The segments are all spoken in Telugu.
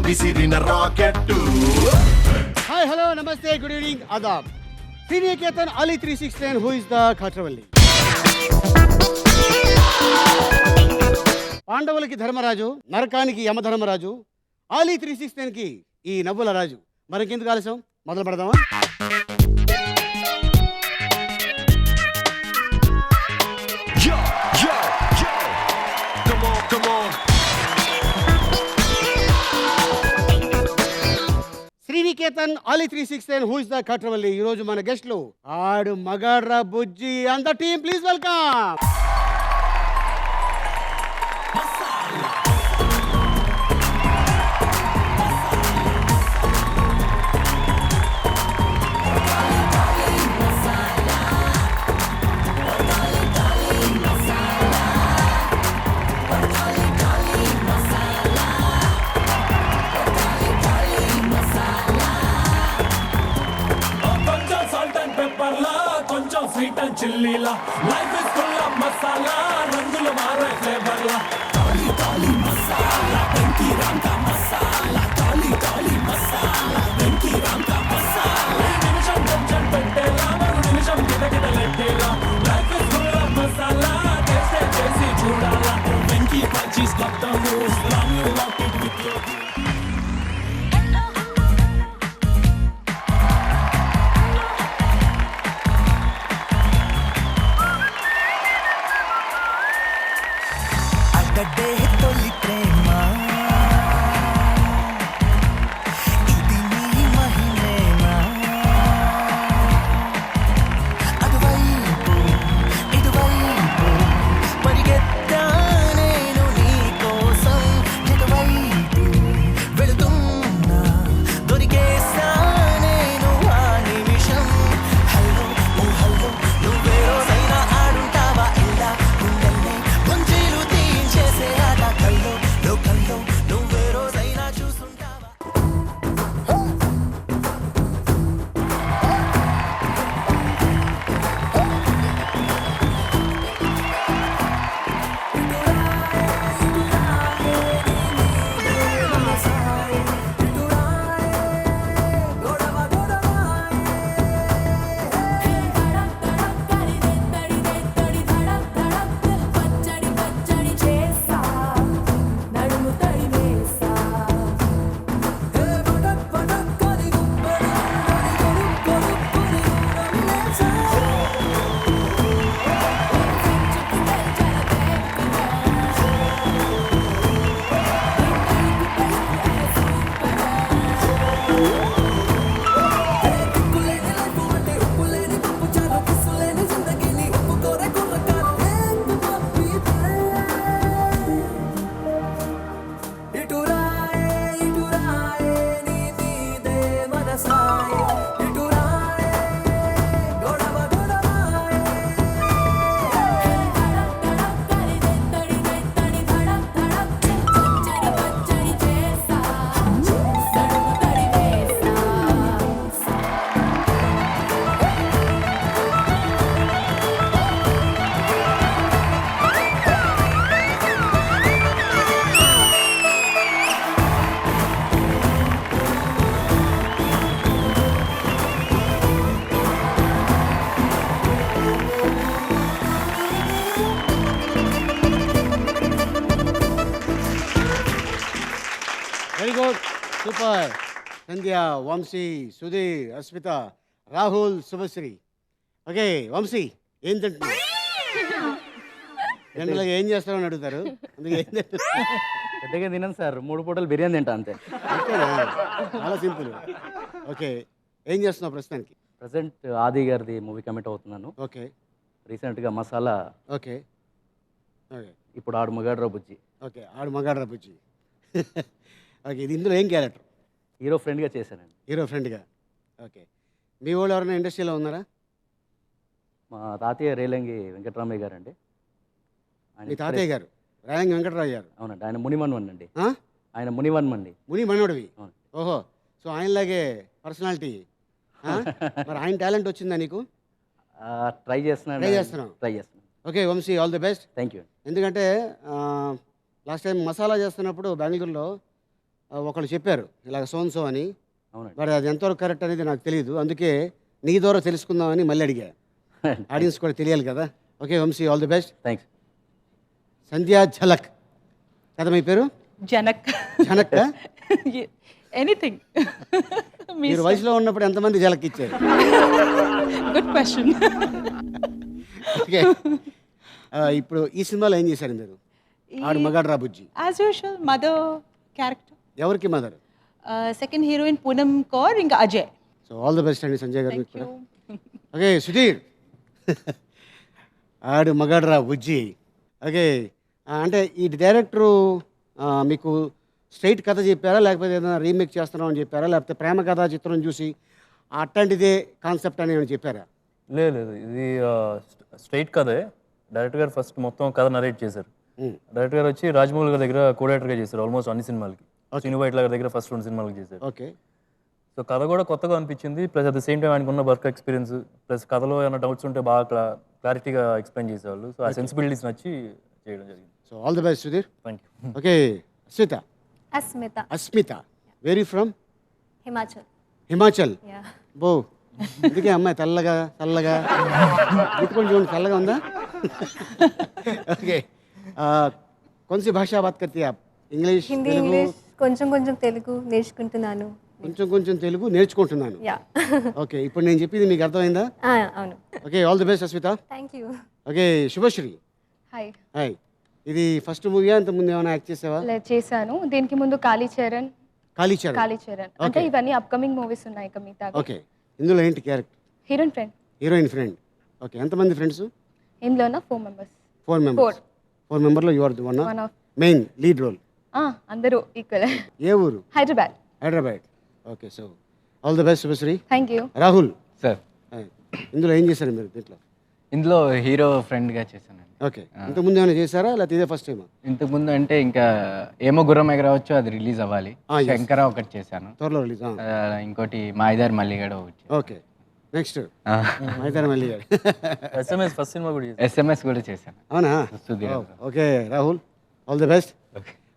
విసిరిన రాకెట్టు. హాయ్ హలో నమస్తే గుడ్ ఈవినింగ్ ఆదాబ్. Sriniketan Ali 369 who is the Khatravali. పాండవులకి ధర్మరాజు, నరకానికి యమధర్మరాజు, Ali 369కి ఈ నవ్వుల రాజు. మరికెందుకు ఆలస్యం, మొదలు పెడదామా? Yo, yo, yo. Come on, come on. Sriniketan Ali 369 who is the Khatravali. ఈ రోజు మన గెస్ట్లు Aadu Magaadra Bujji and the team. Please welcome. కొంచెం స్వీట్ అండ్ చిల్లీలా life is full of masala రంగులు మారే ఫ్లేవర్లా తాలి తాలి మసాలా వెంకీ రాంకా మసాలా తాలి తాలి మసాలా వెంకీ రాంకా మసాలా నిమిషం టెన్షన్ పెట్టేలా మరు నిమిషం గిటగిటలెట్టేలా life is full of masala taste చేసి చూడాలా వెంకీ పచ్చీస్ కప్తాము long you lock it with your గడ్డే తొలి ప్రేమ ఇది నీ మహిమేనా అటువైపు ఇటువైపు పరిగెత్తా నేను నీ కోసం ఎటువైపు వెళుతున్నా దొరికేసా నేను ఆ నిమిషం హలో ఓ హలో నువ్వే రోజైనా ఆడుంటావా ఇలా గుండెల్ని గుంజీలు తీయించేసే ఆట కల్లో లోకల్లో నువ్వే రోజైనా చూస్తుంటావా వెరీ గుడ్, సూపర్. సంధ్య, వంశీ, సుధీర్, అస్మిత, రాహుల్, శుభశ్రీ. ఓకే వంశీ, ఏం తింటున్నావు? జనరల్గా ఏం చేస్తావు అని అడుగుతారు, అందుకే ఏం తింటున్నావు? పెద్దగా తినను సార్, 3 పూటలు బిర్యానీ తింటా అంతే. అంతేనా? చాలా సింపుల్. ఓకే, ఏం చేస్తున్నావు ప్రస్తుతానికి? ప్రజెంట్ ఆది గారిది మూవీ కమిట్ అవుతున్నాను. ఓకే రీసెంట్గా మసాలా, ఓకే ఓకే ఇప్పుడు ఆడు మగాడ్రా బుజ్జి. ఓకే ఆడు మగాడ్రా బుజ్జి. ఓకే, ఇది ఇందులో ఏం క్యారెక్టర్? హీరో ఫ్రెండ్గా చేశానండి. హీరో ఫ్రెండ్గా. ఓకే, మీ వాళ్ళు ఎవరైనా ఇండస్ట్రీలో ఉన్నారా? మా తాతయ్య రేలంగి వెంకటరామయ్య గారు అండి. మీ తాతయ్య గారు రేలంగి వెంకటరావు గారు? అవునండి, ఆయన మునిమన్వన్ అండి. ఆ? ఆయన మునిమన్వన్ అండి. ముని మనోడివి? అవును. ఓహో, సో ఆయనలాగే పర్సనాలిటీ. మరి ఆయన టాలెంట్ వచ్చిందా నీకు? ట్రై చేస్తున్నాను. ట్రై చేస్తున్నాను. Okay Vamsi, all the best. Thank you. ఎందుకంటే లాస్ట్ టైం మసాలా చేస్తున్నప్పుడు బెంగళూరులో ఒకళ్ళు చెప్పారు ఇలాగ సోన్సో అని. అవునండి. మరి అది ఎంతవరకు కరెక్ట్ అనేది నాకు తెలియదు. అందుకే నీ ద్వారా తెలుసుకుందామని మళ్ళీ అడిగా. ఆడియన్స్ కూడా తెలియాలి కదా. Okay Vamsi, all the best. Thanks. Sandhya ఝలక్ కదా మీ పేరు? జనక్. ఝనక్. ఎనీథింగ్. మీరు వయసులో ఉన్నప్పుడు ఎంతమంది ఝలక్ ఇచ్చారు? Good question. ఓకే. ఇప్పుడు ఈ సినిమాలో ఏం చేశారు మీరు? Aadu Magaadu Ra Bujji. As usual mother character. ఎవరికి mother? Second heroine Poonam Kaur, ఇంకా Ajay. So all the best అండి సంజయ్ గారు మీకు థ్యాంక్ కూడా. You. Okay Sudheer. Aadu Magaadu Ra Bujji. Okay. అంటే ఈ డైరెక్టరు మీకు స్ట్రైట్ కథ చెప్పారా, లేకపోతే ఏదైనా రీమేక్ చేస్తున్నాం అని చెప్పారా, లేకపోతే ప్రేమ కథా చిత్రం చూసి అట్లాంటిదే కాన్సెప్ట్ అని ఏమైనా చెప్పారా? లేదు ఇది స్ట్రైట్ కథే. డైరెక్టర్ గారు ఫస్ట్ మొత్తం కథ నరేట్ చేశారు. డైరెక్టర్ గారు వచ్చి రాజమౌళి గారి దగ్గర కోడైరెక్టర్గా చేశారు ఆల్మోస్ట్ అన్ని సినిమాలకి. శ్రీను వైట్ల గారి దగ్గర ఫస్ట్ 2 సినిమాలకి చేశారు. ఓకే. సో కథ కూడా కొత్తగా అనిపించింది. Plus at the same time ఆయనకు ఉన్న వర్క్ ఎక్స్పీరియన్స్ ప్లస్ కథలో ఏమైనా డౌట్స్ ఉంటే బాగా క్లారిటీగా ఎక్స్ప్లెయిన్ చేసేవాళ్ళు. సో ఆ సెన్సిబిలిటీస్ నచ్చి చేయడం జరిగింది. So all the best Sudheer. Thank you. Okay Asmita. Asmita, Asmita very from Himachal. Himachal. Yeah. బో అందుకే అమ్మాయి తెల్లగా చల్లగా ఇటుకొని చూడండి, చల్లగా ఉందా? ఓకే. కొంచెం భాషా బాత్ కర్తీ ఆప్? ఇంగ్లీష్, హిందీ, తెలుగు? ఇంగ్లీష్, కొంచెం తెలుగు నేర్చుకుంటున్నాను. కొంచెం తెలుగు నేర్చుకుంటున్నాను. యా. ఓకే. ఇప్పుడు నేను చెప్పింది మీకు అర్థమైందా? అవును. Okay all the best Asmita. Thank you. Okay Subhashree. Hi. Hi. ఇది ఫస్ట్ మూవీయా, ఇంత ముందు ఏమైనా యాక్ట్ చేసావా? చేశాను. దీనికి ముందు కాళీచరణ్. కాళీచరణ్. అంటే ఇవన్నీ అప్కమింగ్ మూవీస్ ఉన్నాయి ఇక మిగతా. ఓకే. ఇందులో ఏంటి character? Heroine friend. Heroine friend. Okay. ఎంతమంది ఫ్రెండ్స్? ఇందులోన 4 members. 4 members. 4 మెంబర్లో you are the one One of. Main lead role. అందరూ ఈక్వల్. ఏ ఊరు? Hyderabad. Hyderabad. Okay. So all the best Subhashree. Thank you. Rahul sir, ఇందులో ఏం చేశారు మీరు దీంట్లో? ఇందులో హీరో ఫ్రెండ్గా చేశానండి. ఓకే. ఇంతకుముందు ఏమైనా చేశారా లేకపోతే ఇదే ఫస్ట్ టైమా? ఇంతకుముందు అంటే ఇంకా ఏమో గుర్రం ఎగరవచ్చు, అది రిలీజ్ అవ్వాలి. yes. శంకర ఒకటి చేశాను. త్వరలో రిలీజ్. ఇంకోటి మాయిదార్ మల్లిగడ ఒకటి. ఓకే. నెక్స్ట్ మైదానం మళ్ళీ. ఎస్ఎంఎస్ ఫస్ట్ సినిమా కూడా చేశారు. SMS కూడా చేశాను. అవునా? Sudheer. Okay Rahul all the best.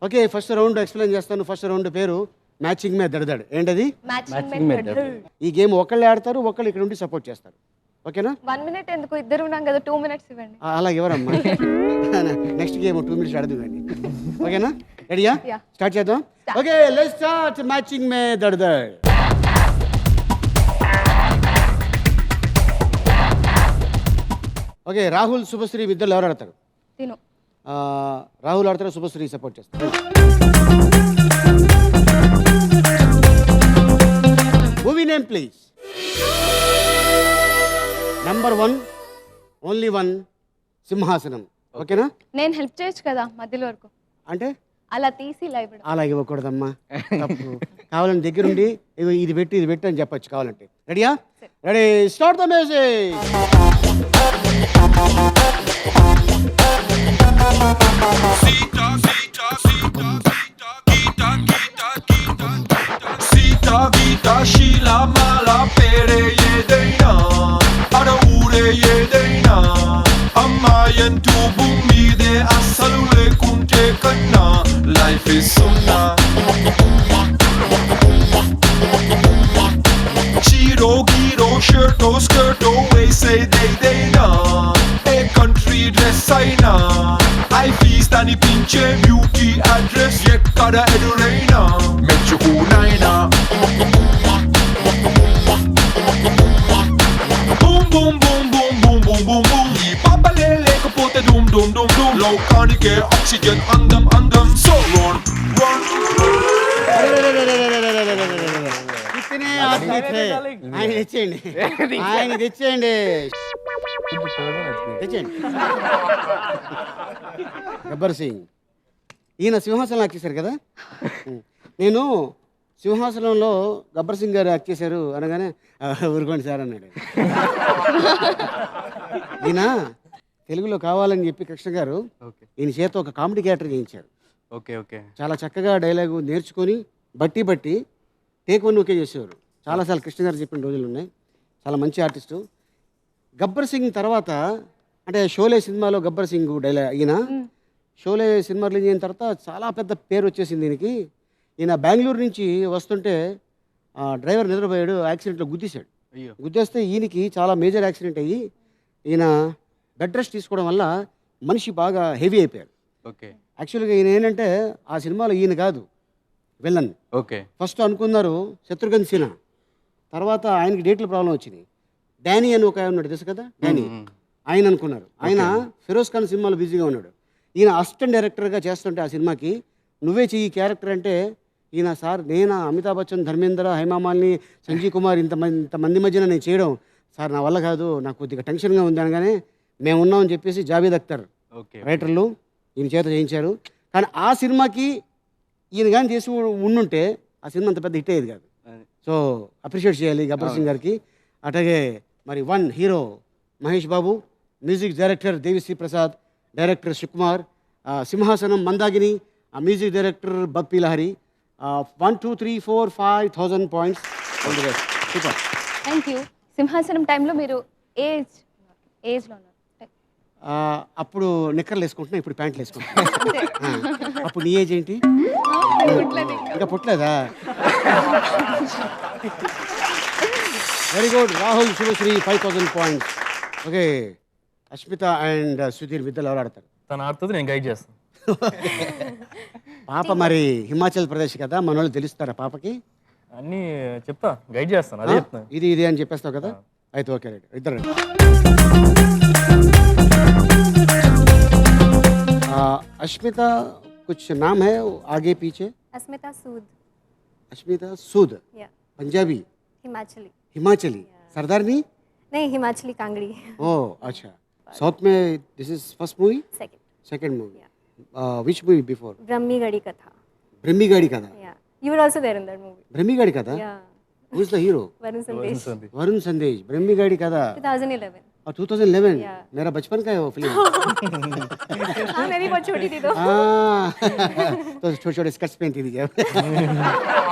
Okay first round explain చేస్తాను. ఫస్ట్ రౌండ్ పేరు మ్యాచింగ్ మే దడదడ్. ఏంటది? Matching method. ఈ గేమ్ ఒకళ్ళే ఆడతారు, ఒకళ్ళు ఇక్కడ ఉండి సపోర్ట్ చేస్తారు. ఓకేనా? 1 minute ఎందుకు, ఇద్దరు ఉన్నాం కదా, 2 minutes ఇవ్వండి. అలా ఎవరమ్మా? నెక్స్ట్ గేమ్ 2 minutes ఆడదు కానీ. ఓకేనా? రెడీయా? Yeah. స్టార్ట్ చేద్దాం. ఓకే లెట్స్ స్టార్ట్ మ్యాచింగ్ మే దడదడ్. ఓకే రాహుల్ శుభశ్రీ ఇద్దరు ఎవరు ఆడతారు? తిను. రాహుల్ ఆడతారు, శుభశ్రీ సపోర్ట్ చేస్తారు. Movie name please. Number 1 only 1 Simhasanam. ఓకేనా? నేను హెల్ప్ చేయొచ్చు కదా మధ్యలో వరకు. అంటే అలా తీసి లైవ్. అలా ఇవ్వకూడదమ్మా, తప్పు. కావాలంటే దగ్గరుండి ఇది పెట్టి అని చెప్పొచ్చు కావాలంటే. రెడీయా? Ready start the music. Sita vita shila mala pere yedeina ara ure yedeina amma yentu bumide asalu lekunte kanna life is sunna Chiro giro shirto skirto we say they na a country dress aina I feast ani pinche beauty address yekkada eduraina mechukunaina boom boom boom boom boom boom boom boom ఈ పాపలే లేకపోతే డూమ్ డూమ్ డూమ్ డూమ్ లోకానికే ఆక్సిజన్ అందం so run ఇతనే ఆద్మీ థే. ఆయన తెచ్చేయండి, ఆయన తెచ్చేయండి. గబ్బర్ సింగ్. ఈయన సింహాసనం యాక్ట్ చేశారు కదా. నేను సింహాసనంలో గబ్బర్ సింగ్ గారు యాక్ట్ చేశారు అనగానే ఊరుకోండి సార్ అన్నాడు. ఈయన తెలుగులో కావాలని చెప్పి కృష్ణ గారు ఈయన చేత ఒక కామెడీ క్యారెక్టర్ చేయించారు. Okay okay. చాలా చక్కగా డైలాగు నేర్చుకొని బట్టి టేక్ 1 ఓకే చేసేవారు. చాలాసార్లు కృష్ణ గారు చెప్పిన రోజులు ఉన్నాయి. చాలా మంచి ఆర్టిస్టు. గబ్బర్ సింగ్ తర్వాత అంటే షోలే సినిమాలో గబ్బర్ సింగ్ ఈయన షోలే సినిమా రిలీజ్ అయిన తర్వాత చాలా పెద్ద పేరు వచ్చేసింది దీనికి. ఈయన బెంగళూరు నుంచి వస్తుంటే డ్రైవర్ నిద్రపోయాడు, యాక్సిడెంట్లో గుద్దేశాడు. అయ్యో. గుద్దేస్తే ఈయనకి చాలా మేజర్ యాక్సిడెంట్ అయ్యి ఈయన బెడ్ రెస్ట్ తీసుకోవడం వల్ల మనిషి బాగా హెవీ అయిపోయాడు. ఓకే. యాక్చువల్గా ఈయన ఏంటంటే ఆ సినిమాలో ఈయన కాదు విలన్. ఓకే. ఫస్ట్ అనుకున్నారు శత్రుఘ్న సిన్హా, తర్వాత ఆయనకి డేట్ల ప్రాబ్లం వచ్చింది. డానీ అని ఒక ఆయన ఉన్నాడు తెలుసు కదా, డానీ, ఆయన అనుకున్నారు. ఆయన ఫిరోజ్ ఖాన్ సినిమాలో బిజీగా ఉన్నాడు. ఈయన అసిస్టెంట్ డైరెక్టర్గా చేస్తుంటే ఆ సినిమాకి నువ్వే చెయ్యి క్యారెక్టర్ అంటే ఈయన సార్ నేనా అమితాబ్ బచ్చన్, ధర్మేంద్ర, హేమామాలిని, సంజీవ్ కుమార్ ఇంతమంది మధ్యన నేను చేయడం సార్ నా వల్ల కాదు, నాకు కొద్దిగా టెన్షన్గా ఉంది అనగానే మేము ఉన్నామని చెప్పేసి జావేద్ అఖ్తర్ రైటర్లు ఈయన చేత చేయించారు. కానీ ఆ సినిమాకి ఈయన కానీ చేసి ఉండుంటే ఆ సినిమా అంత పెద్ద హిట్ అయ్యేది కాదు. సో అప్రిషియేట్ చేయాలి గబ్బర్ సింగ్ గారికి. అట్లాగే మరి one hero Mahesh Babu, music director Devi Sri Prasad, director Sivakumar, Simhasanam Mandakini, music director Bappi Lahiri. 1 2 3 4 5,000 points. All the best. Super. Thank you. Simhasanam టైంలో మీరు ఏజ్లో ఉన్నారు. అప్పుడు నిక్కర్లు వేసుకుంటున్నా, ఇప్పుడు ప్యాంట్లు వేసుకుంటున్నా. అప్పుడు నీ ఏజ్ ఏంటి? ఇంకా పుట్టలేదా? Very good. Rahul, Subhashree 5,000 points. Okay, Ashmita and Sudheer విద్యలు ఎవరు ఆడతారు? తను ఆడుతుంది, నేను గైడ్ చేస్తాను. పాప మరి హిమాచల్ ప్రదేశ్ కదా, మన వాళ్ళు తెలుస్తారా పాపకి? అన్నీ చెప్తా, గైడ్ చేస్తాను, అదే చెప్తాను. ఇది అని చెప్పేస్తావు కదా, అయితే ఓకే రైట్. ఇద్దరు अश्मिता कुछ नाम है आगे पीछे? अस्मिता सूद. अश्मिता सूद. या. पंजाबी? हिमाचली. हिमाचली. सरदारनी? नहीं, हिमाचली कांगड़ी. ओह अच्छा. साउथ में this is first movie? Second movie. which movie before? ब्रह्मीगढ़ी कथा. ब्रह्मीगढ़ी कथा. Yeah. You were also there in that movie. ब्रह्मीगढ़ी कथा? Yeah. Who is the hero? Varun संदेश. वरुण संदेश. ब्रह्मीगढ़ी कथा 2011. और 2011. Yeah. मेरा बचपन का है वो फिल्म. हाँ, मैं भी बहुत छोटी थी तो. तो छोटे छोटे स्कर्ट्स पहनती थी जब.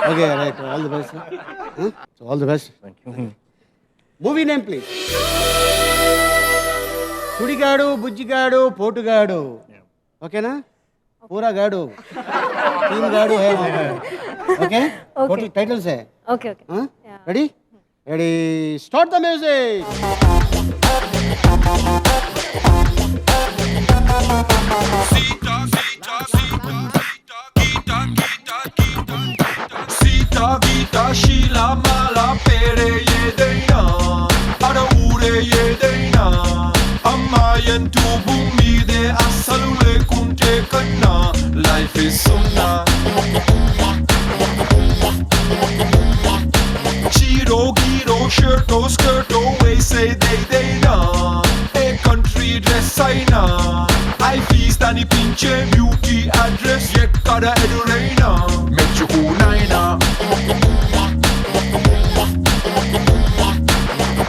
Okay right. All the best. So all the best. Movie name please. Sudigadu, Bujjigadu, Potugadu. ఓకేనా? పూరా గాడు, టీమ్ గాడు है ఓకే. టోటల్ టైటిల్స్ है. Okay. Ready? Ready, start the music. Sita Geeta Sheela Mala పేరే ఏదైనా అడ ఊరే ఏదైనా అమ్మాయంటూ భూమి మీదే అస్సలు లేకుంటే కన్నా లైఫ్ ఇస్ సున్నా. చీరో గీరో షర్టో స్కర్టో వేసేదేదైనా ఏ కంట్రీ డ్రెస్ అయినా ఐ ఫీస్ట్ అనిపించే బ్యూటీ అడ్రస్ ఎక్కడ ఎదురైనా మెచ్చుకునైనా.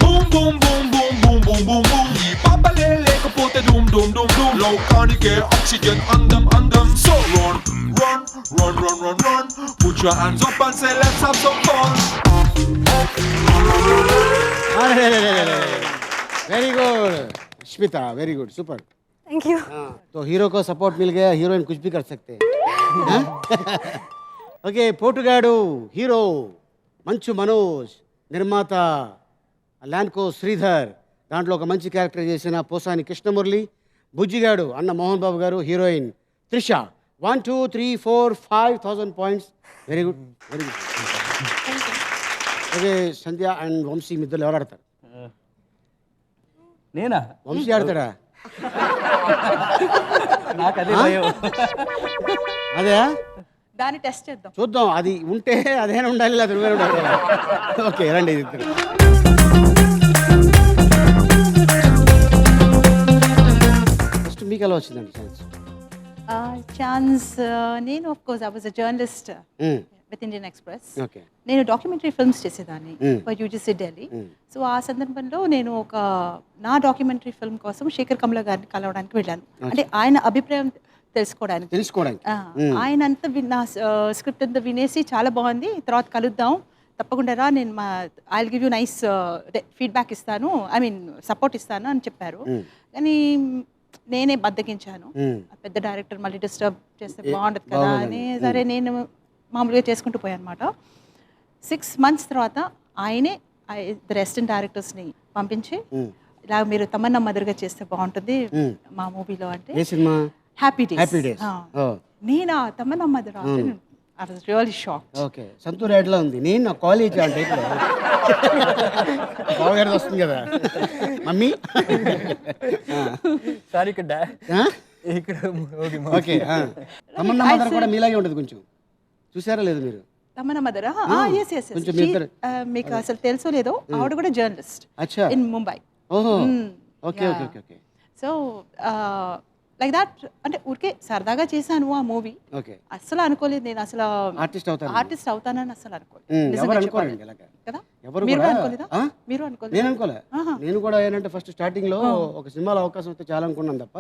Boom boom boom boom boom boom boom boom ఈ పాపలే లేకపోతే డూమ్ డూమ్ డూమ్ డూమ్ లోకానికే ఆక్సిజన్ అందం అందం. So run run run run run run put your hands up and say let's have some fun. Very good Ashmita, very good, super. Thank you. तो हीरो को सपोर्ट मिल गया, हीरोइन कुछ भी कर सकते हैं. ఓకే, పోటుగాడు హీరో మంచు మనోజ్, నిర్మాత ల్యాండ్కో శ్రీధర్, దాంట్లో ఒక మంచి క్యారెక్టర్ చేసిన పోసాని కృష్ణమురళి. బుజ్జిగాడు అన్న Mohan Babu garu, heroine Trisha. 1 2 3 4 5,000 points. Very good, very good. Okay, Sandhya and Vamsi మిద్దరు ఎవరు ఆడతారు? నేనా? వంశీ ఆడతాడా? నాకు అదే భయం. అదే దాన్ని టెస్ట్ చేద్దాం. చూద్దాం, అది ఉంటే అదేనా ఉండాలి, లేదా నువ్వే ఉండాలి. ఓకే రండి ఇద్దరు. ఫస్ట్ మీకు ఎలా వచ్చిందండి ఛాన్స్? ఛాన్స్ నేను of course I was a journalist with Indian express. Okay. నేను డాక్యుమెంటరీ ఫిల్మ్స్ చేసేదాన్ని ఫర్ యూజీసీ ఢిల్లీ. సో ఆ సందర్భంలో నేను నా డాక్యుమెంటరీ ఫిల్మ్ కోసం శేఖర్ కమల గారిని కలవడానికి వెళ్ళాను. అంటే ఆయన అభిప్రాయం తెలుసుకోవడానికి. ఆయన అంతా నా స్క్రిప్ట్ అంతా వినేసి చాలా బాగుంది, తర్వాత కలుద్దాం తప్పకుండా రా, నేను I will give you nice feedback ఇస్తాను, ఐ మీన్ సపోర్ట్ ఇస్తాను అని చెప్పారు. కానీ నేనే బద్దకించాను, పెద్ద డైరెక్టర్ మళ్ళీ డిస్టర్బ్ చేస్తే బాగుండదు కదా అని. సరే నేను మామూలుగా చేసుకుంటూ పోయాను అనమాట. 6 months తర్వాత ఆయనే రెసిడెంట్ డైరెక్టర్స్ని పంపించి ఇలా మీరు తమన్నా మదర్గా చేస్తే బాగుంటుంది మా మూవీలో అంటే ఏ సినిమా? Happy Happy Days. డేస్. నేను Tamannaah mother I was really shocked. Okay, Santoor యాడ్లో ఉంది. నేను నా కాలేజ్ అంటే బావగారిది వస్తుంది కదా మమ్మీ. సార్ ఇక్కడ ఇక్కడ ఓకే, తమన్నా మదర్ కూడా మీలాగే ఉంటుంది కొంచెం. చూసారా లేదు మీరు? తమన్నా మదర్ ఎస్ ఎస్ కొంచెం మీ ఇద్దరు. మీకు అసలు తెలుసో లేదో ఆవిడ కూడా జర్నలిస్ట్ అచ్చా. ఇన్ ముంబై. ఓహో, okay okay okay okay. So like that అంటే ఊరికే సరదాగా చేశాను ఆ మూవీ. ఓకే, అసలు అనుకోలేదు నేను అసలు ఆర్టిస్ట్ అవుతానని అసలు అనుకోలేదు. ఎవరు నిజంగా అనుకోరండి చెప్పాలి ఇలాగా. కదా. ఎవరు మీరు కూడా అనుకోలేదా? మీరు అనుకోలేదు? నేను అనుకోలే. నేను కూడా ఏంటంటే ఫస్ట్ స్టార్టింగ్ లో ఒక సినిమాలో అవకాశం వస్తే చాలా అనుకున్నాను తప్ప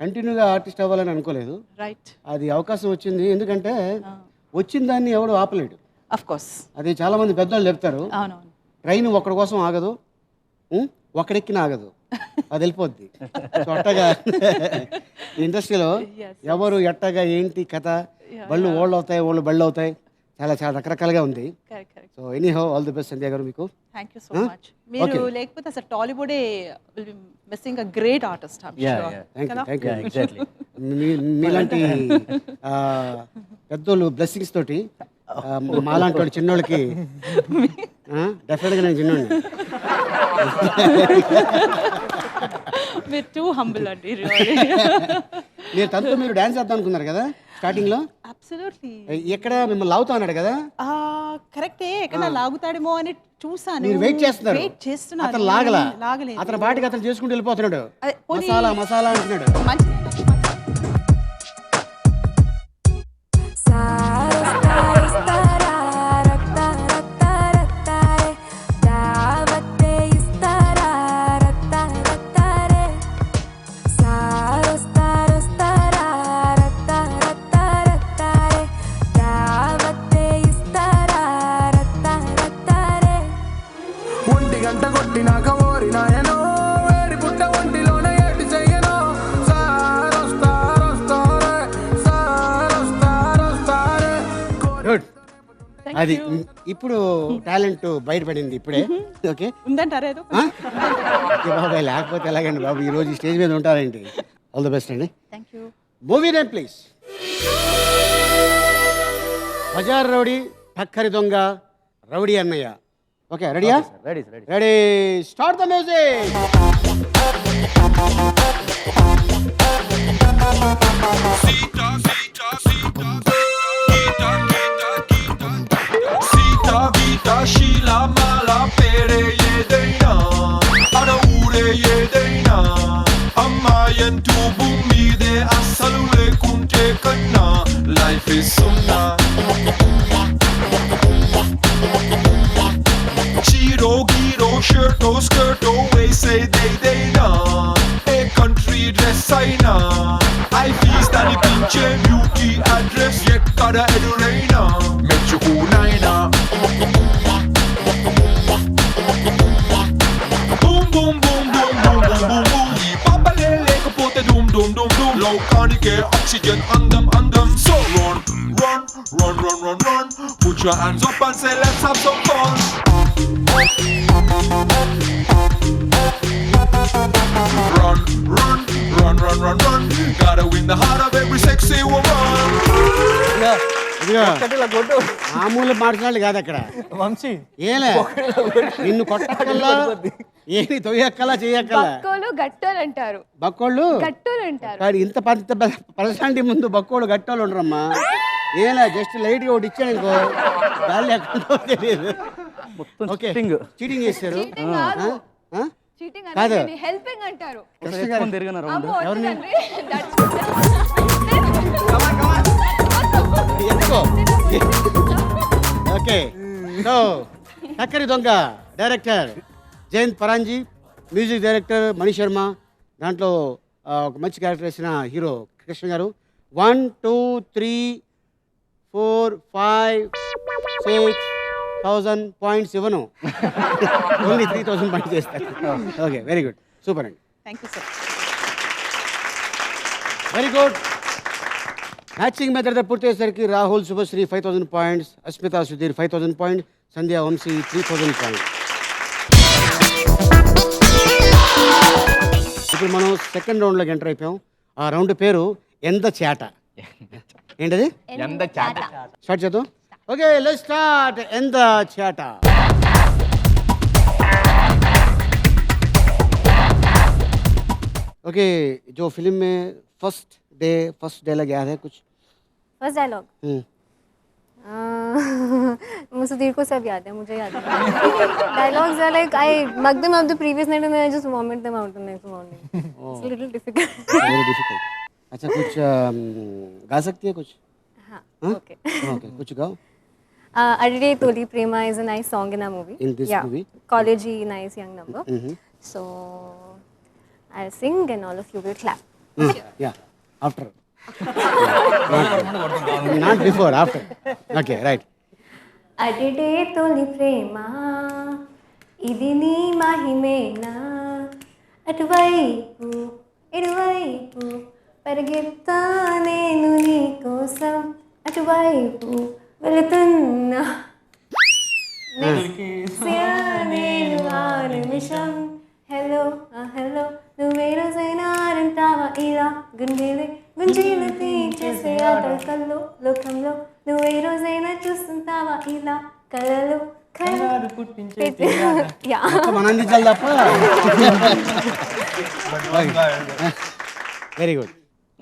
కంటిన్యూగా ఆర్టిస్ట్ అవ్వాలని అనుకోలేదు. రైట్. అది అవకాశం వచ్చింది, ఎందుకంటే వచ్చిన దాన్ని ఎవడు ఆపలేడు. Of course. అది చాలా మంది పెద్దవాళ్ళు చెప్తారు, అవునవును. ట్రైన్ ఒక్కడి కోసం ఆగదు, ఒక్కడెక్కిన ఆగదు, అది వెళ్ళిపోద్ది. సో అట్టగా ఇండస్ట్రీలో ఎవరు ఎట్టగా ఏంటి కథ, బళ్ళు ఓళ్ళు అవుతాయి, ఓళ్ళు బళ్ళు అవుతాయి, చాలా చాలా రకరకాలుగా ఉంది. So anyhow all the best Sandhya garu మీకు. Thank you so much. మీరు లేకపోతే అసలు టాలీవుడే will be missing a great artist. Thank you. మీలాంటి పెద్దోళ్ళు బ్లెస్సింగ్స్ తోటి మాలాంటి వాళ్ళు చిన్నోళ్ళకి డెఫినెట్గా నేను చిన్నోడిని. మీరు టూ హంబుల్ అండి. మీరు తనతో మీరు డాన్స్ చేద్దాం అనుకున్నారు కదా స్టార్టింగ్ లో? అబ్సల్యూట్లీ. ఎక్కడ మిమ్మల్ని లాగుతా అన్నాడు కదా? కరెక్టే, ఎక్కడ లాగుతాడేమో అని చూసాను. మీరు వెయిట్ చేస్తున్నారు, అతను లాగలా, అతని బాటికి అతను చేసుకుంటూ వెళ్ళిపోతున్నాడు, మసాలా మసాలా అంటున్నాడు. అది ఇప్పుడు టాలెంట్ బయటపడింది ఇప్పుడే. ఓకే, ఉందంటారా? బాబాయ్ లేకపోతే ఎలాగండి బాబు, ఈ రోజు స్టేజ్ మీద ఉంటారండి. ఆల్ ది బెస్ట్ అండి. Thank you. Movie name please. Bazaar Rowdy, Takkari Donga, Rowdy Annayya. Okay, రెడీయా? Ready, start the music. Sheela Mala పేరే ఏదైనా, అడ ఊరే ఏదైనా, అమ్మాయంటూ భూమి మీదే అస్సలు లేకుంటే కన్నా లైఫ్ ఇస్ సున్నా. చీరో గీరో షర్టో స్కర్టో వేసేదేదైనా, ఏ కంట్రీ డ్రెస్ అయినా, ఐ ఫీస్ అనిపించే బ్యూటీ అడ్రస్ ఎక్కడ ఎదురైనా మెచ్చుకునైనా. Boom boom boom boom boom boom boom boom, ఈ పాపలే లేకపోతే డూమ్ డూమ్ డూమ్ డూమ్, లోకానికే ఆక్సిజన్ అందం అందం. So run run run run run run, put your hands up and say let's have some fun. Run run run run run run, gotta win the heart of every sexy woman. మామూలు మార్చినాళ్ళు కాదు అక్కడ వంశీ. ఏలే నిన్ను కొట్టక్కల్లా, ఏమి తొయ్యక్కలా చెయ్యక్కలా. బక్కోలు గట్టోలు అంటారు. బక్కోళ్ళు గట్టోలు అంటారు. కానీ ఇంత పర్సనాలిటీ ముందు బక్కోళ్ళు గట్టోళ్ళు ఉండరమ్మా. ఏలా జస్ట్ లైట్గా ఒకటి ఇచ్చాను ఇంకో గాలి లేకుండా తెలియదు. ఓకే, చీటింగ్ చేశారు. చీటింగ్ కాదు, అంటే హెల్పింగ్ అంటారు. ఎవరిని okay. So Takkari Donga director Jayanth Paranji, music director Mani Sharma, దాంట్లో ఒక మంచి క్యారెక్టర్ వేసిన హీరో కృష్ణ గారు. 1 2 3 4 5 6,000 పాయింట్స్ ఇవ్వను, ఓన్లీ 3,000 పాయింట్స్ చేస్తారు. ఓకే, వెరీ గుడ్, సూపర్ అండి. Thank you sir. Very good. Matching method పూర్తయ్యేసరికి Rahul Subhashree 5000 points, Asmita Sudheer 5000 points, Sandhya Vamsi 3000 points. ఇప్పుడు మనం సెకండ్ రౌండ్లోకి ఎంటర్ అయిపోయాం. ఆ రౌండ్ పేరు ఎంత చేట. ఏంటది? స్టార్ట్ చేద్దాం. Okay, let's start. ఎంత చేట. ओके, जो फिल्म में फर्स्ट डायलॉग याद है कुछ? फर्स्ट डायलॉग सुधीर को सब याद है, मुझे याद है. Dialogues are like I mug them up the previous night and then I just vomit them out the next morning. It's a little difficult. Very difficult. अच्छा, कुछ गा सकती है कुछ? हाँ, हाँ? okay. ओके, कुछ गाओ. Adide Toli Prema is a nice song in our movie. In this movie? College-y nice young number. So I'll sing and all of you will clap. Yeah, after. Not before, after. Okay, right. అడిడే తొలి ప్రేమ ఇది నీ మహిమేనా అటువైపు ఇటువైపు పరిగెత్తా నేను నీ కోసం అటువైపు వెళుతున్నా నేను ఆ నిమిషం హలో హలో నువ్వే రోజైనా అంటావా ఇలా గుండెలు గుంజీలు తీసేసే ఆటలకల్లో లోకంలో నువ్వే రోజైనా చూస్తుంటావా ఇలా కలలు కలలు యా మనం అందించాలి తప్ప. Very good.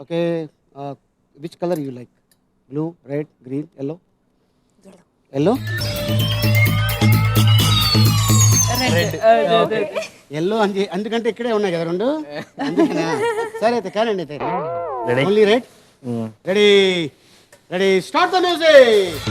Okay, which colour you like? Blue, red, green, yellow? Yellow. Yellow అందుకంటే ఇక్కడే ఉన్నాయి కదా రెండు, అందుకనా? సరే అయితే కానండి. అయితే only red. Ready ready, start the music.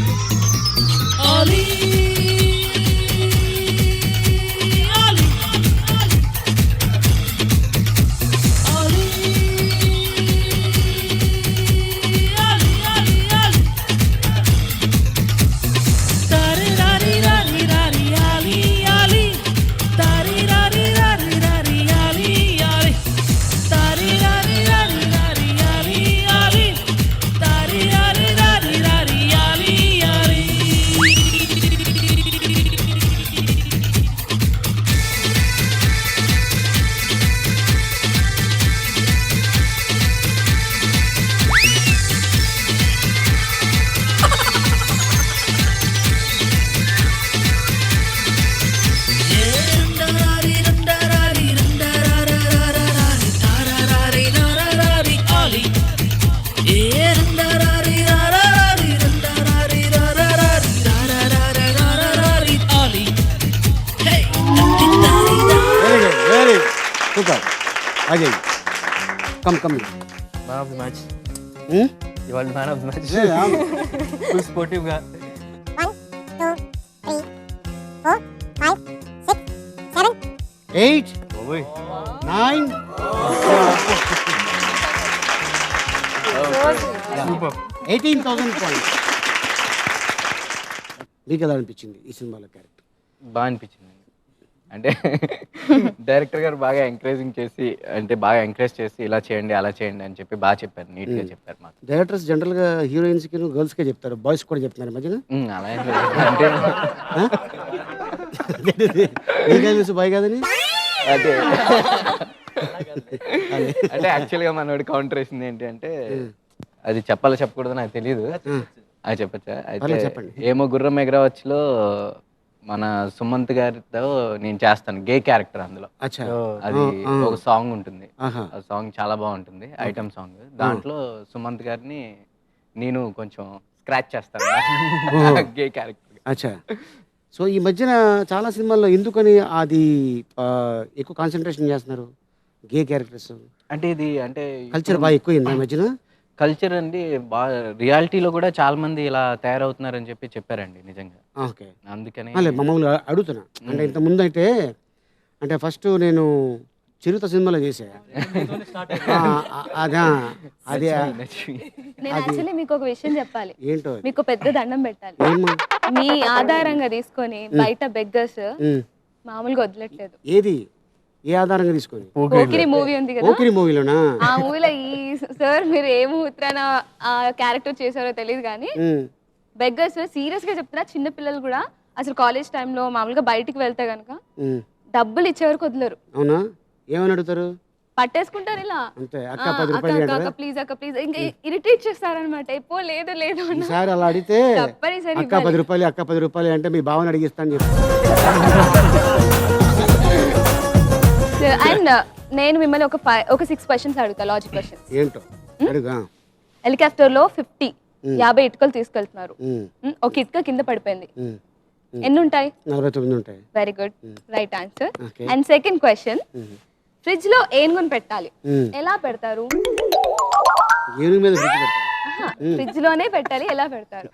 Super. Ajay, come come. Man of the match. ఇవాళ man of the match. Full sportive గా. 1 2 3 4 5 6 7 8 ఓయ్ 9. సూపర్. 18,000 పాయింట్స్. మీకు ఎలా అనిపించింది ఈ సినిమాలో క్యారెక్టర్? బాగా అనిపించింది. అంటే డైరెక్టర్ గారు బాగా ఎంకరేజింగ్ చేసి, అంటే బాగా ఎంకరేజ్ చేసి ఇలా చేయండి అలా చేయండి అని చెప్పి బాగా చెప్పారు, నీట్గా చెప్పారు మాకు. డైరెక్టర్స్ జనరల్గా హీరోయిన్స్కి గర్ల్స్కే చెప్తారు, బాయ్స్ కూడా చెప్తున్నారు మధ్యన. అలా ఏం లేదు. అంటే నీకేం తెలుసు బాయ్ కాదని? అదే అంటే యాక్చువల్గా మనోడి కౌంటర్ వేసింది ఏంటి అంటే, అది చెప్పకూడదు నాకు తెలియదు. అది చెప్పచ్చా? అయితే చెప్పండి. ఏమో గుర్రం ఎగరవచ్చులో మన సుమంత్ గారితో నేను చేస్తాను గే క్యారెక్టర్. అందులో అది ఒక సాంగ్ ఉంటుంది. ఆ సాంగ్ చాలా బాగుంటుంది, ఐటమ్ సాంగ్. దాంట్లో సుమంత్ గారిని నేను కొంచెం స్క్రాచ్ చేస్తాను గే క్యారెక్టర్. అచ్చా. సో ఈ మధ్యన చాలా సినిమాల్లో ఎందుకని అది ఎక్కువ కాన్సన్ట్రేషన్ చేస్తున్నారు గే క్యారెక్టర్స్? అంటే ఇది అంటే కల్చర్ బాగా ఎక్కువైంది ఈ మధ్యన. కల్చర్ అండి బాగా రియాలిటీలో కూడా చాలా మంది ఇలా తయారవుతున్నారని చెప్పి చెప్పారండి నిజంగా. ఓకే, అందుకని మామూలుగా అడుగుతున్నా. అంటే ఇంత ముందు అయితే, అంటే ఫస్ట్ నేను చిరుత సినిమాలో చేసా. అదే నేను యాక్చువల్లీ మీకు ఒక విషయం చెప్పాలి. ఏంటో? మీకు పెద్ద దండం పెట్టాలి. మీ ఆధారంగా తీసుకొని బయట బెగ్గర్స్ మామూలుగా వదలట్లేదు. ఏది? ఏ ఆధారంగా తీసుకొని? పోకిరి మూవీ ఉంది కదా, పోకిరి మూవీలోనా? ఆ మూవీలో ఈ సార్ మీరు ఏ ముహూర్తాన ఆ క్యారెక్టర్ చేశారో తెలియదు కానీ బెగ్గర్స్ సీరియస్ గా చెప్తున్నా, చిన్న పిల్లలు కూడా అసలు కాలేజ్ టైంలో మామూలుగా బయటికి వెళ్తే కనుక డబ్బులు ఇచ్చేవరకు వదలరు. అవునా? ఏమని అడుగుతారు? పట్టేసుకుంటారు ఇలా, అంతే. అక్క 10 రూపాయలు అక్క ప్లీజ్ అక్క ప్లీజ్, ఇంకా ఇరిటేట్ చేస్తారనమాట. ఎప్పో లేదు లేదు ఈసారి అలా అడిగితే తప్పనిసరి అక్క 10 రూపాయలు, అక్క 10 రూపాయలు అంటే మీ భావన అడిగిస్తాను చెప్పి. అండ్ నేను మిమ్మల్ని ఒక 6 క్వశ్చన్స్ అడుగుతా, లాజిక్ క్వశ్చన్స్. ఏంటో అడుగా. హెలికాప్టర్ లో 50 ఇటుకలు తీసుకెళ్తున్నారు. ఒక ఇటుక కింద పడిపోయింది, ఎన్ని ఉంటాయి? 49 ఉంటాయి. Very good, right answer. And second question, fridge లో ఏనుగుని పెట్టాలి, ఎలా పెడతారు? ఏనుగు మీద ఫ్రిడ్జ్ పెడతారు. ఫ్రిడ్జ్ లోనే పెట్టాలి, ఎలా పెడతారు?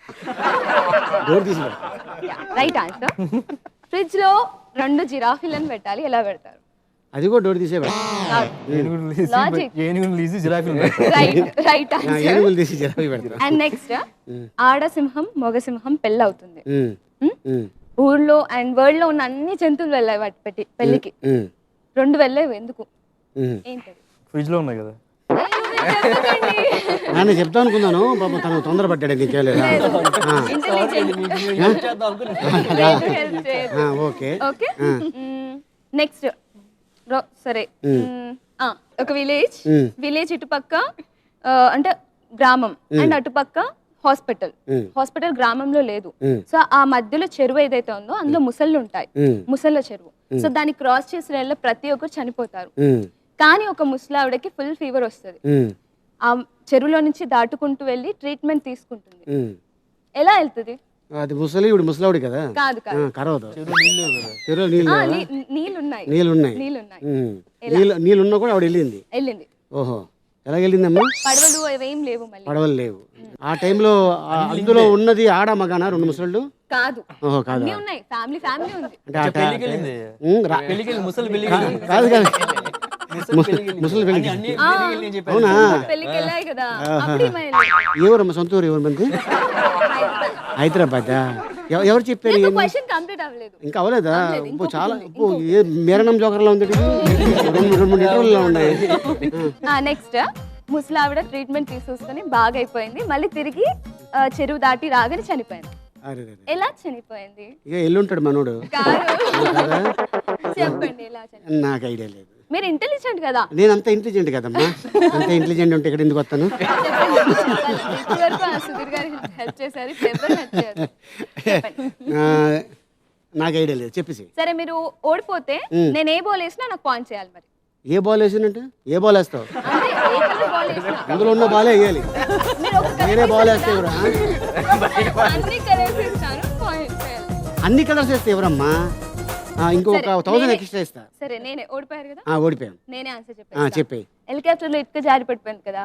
డోర్ తీసి పెడతారు. Right answer. ఫ్రిడ్జ్ లో 2 జిరాఫీలను పెట్టాలి, ఎలా పెడతారు? అది కూడా డోర్ తీసే పెడతారు. ఏనుగులు తీసి జిరాఫీలు రైట్ ఆన్సర్. ఏనుగులు తీసి జిరాఫీ పెడతారు. అండ్ నెక్స్ట్, ఆడసింహం మగ సింహం పెళ్ళి అవుతుంది. ఊర్లో అండ్ వరల్డ్ లో ఉన్న అన్ని జంతువులు వెళ్ళాయి వాటి పెళ్లికి, 2 వెళ్ళేవి ఎందుకు? ఏంటది? ఫ్రిడ్జ్ లో ఉన్నాయి కదా. నేను చెప్తా అనుకున్నాను, పాపం తను తొందరపడ్డాడు. నీకేలేదు. Okay okay. నెక్స్ట్ సరే, ఒక విలేజ్ ఇటుపక్క అంటే గ్రామం అండ్ అటుపక్క హాస్పిటల్ గ్రామంలో లేదు. సో ఆ మధ్యలో చెరువు ఏదైతే ఉందో అందులో ముసళ్ళు ఉంటాయి, ముసళ్ళ చెరువు. సో దాన్ని క్రాస్ చేసిన ప్రతి ఒక్కరు చనిపోతారు. కానీ ఒక ముసలావిడకి ఫుల్ ఫీవర్ వస్తుంది, ఆ చెరువులో నుంచి దాటుకుంటూ వెళ్ళి ట్రీట్మెంట్ తీసుకుంటుంది. ఎలా వెళ్తుంది? అది ముసలి ఇప్పుడు ముసలావిడి కదా. కాదు కాదు, కరవదు. చెరువు నీళ్ళున్నాయి. నీళ్ళున్నా కూడా ఆవిడ వెళ్ళింది. ఓహో, ఎలా వెళ్ళిందమ్మా? పడవలు అవేం లేవు, పడవలు లేవు. ఆ టైంలో అందులో ఉన్నది ఆడ మగానా 2 ముసళ్ళు? కాదు. ఓహో కాదు, ఉన్నాయి. ఫ్యామిలీ ఉంది. కాదు కాదు, ముసలి పెళ్లికి. అవునా? పెళ్లికి వెళ్ళాయి కదా. ఎవరమ్మా సొంత ఊరు? ఎవరు మంది? హైదరాబాద్. ఎవరు చెప్పారు? ఇంకా అవలేదా? చాలా మేరణం జోకర్లో ఉంది. 2-3 ఇంటర్వ్యూలో ఉన్నాయి. నెక్స్ట్, ముసలావిడ ట్రీట్మెంట్ తీసుకొని బాగా అయిపోయింది, మళ్ళీ తిరిగి చెరువు దాటి రాగానే చనిపోయింది. ఎలా చనిపోయింది? ఇక ఎల్లుంటాడు మనోడు. చెప్పండి ఎలా చనిపోయింది? నాకు ఐడియా లేదు. మీరు ఇంటెలిజెంట్ కదా. నేను అంత ఇంటెలిజెంట్ కదమ్మా. అంత ఇంటెలిజెంట్ ఉంటే ఇక్కడ ఎందుకు వస్తాను? నాకు ఐడియా లేదు, చెప్పేసి. సరే, మీరు ఓడిపోతే నేను ఏ బాల్ వేసినా నాకు పాయింట్ చేయాలి. మరి ఏ బాల్ వేసినంటే ఏ బాల్ వేస్తావు? అందులో ఉన్న బాలే వేయాలి. నేనే బాల్ వేస్తే ఎవరా? అన్ని కలర్స్ వేస్తే ఎవరమ్మా? ఇంకొక 1000 ఎక్స్ట్రా ఇస్తా. సరే, నేనే ఓడిపోయారు కదా. ఓడిపోయాను. నేనే ఆన్సర్ చెప్పాను. చెప్పే. హెలికాప్టర్ లో ఇటుక జారి పడిపోయింది కదా.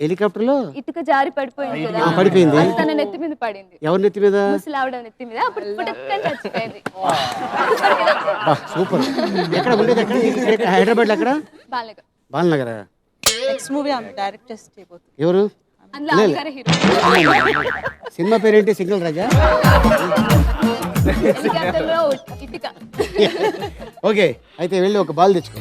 హెలికాప్టర్ లో ఇటుక జారి పడిపోయింది కదా. పడిపోయింది. తన నెత్తి మీద పడింది. ఎవరి నెత్తి మీద? ముసలావిడ నెత్తి మీద. అప్పుడు పుట్టుకని చచ్చిపోయింది. సూపర్. ఎక్కడ ఉండేది? ఎక్కడ? హైదరాబాద్ లో ఎక్కడ? బాలనగర్. నెక్స్ట్ మూవీ ఆమె డైరెక్ట్ చేసి చేయబోతుంది. ఎవరు? సినిమా పేరేంటి? సింగిల్ రాజా. ఓకే, అయితే వెళ్ళి ఒక బాల్ తెచ్చుకో.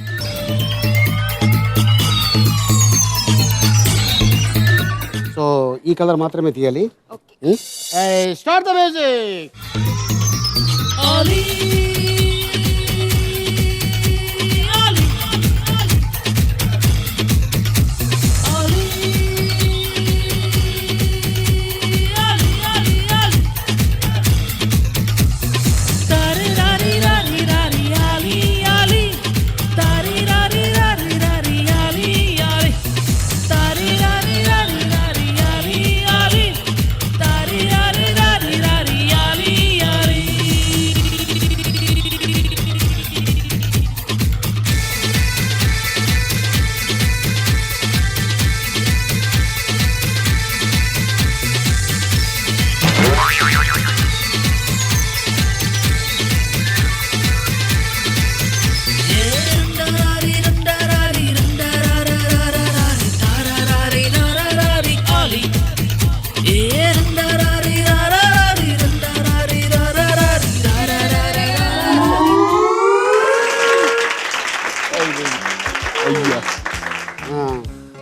సో ఈ కలర్ మాత్రమే తీయాలి. Start the music.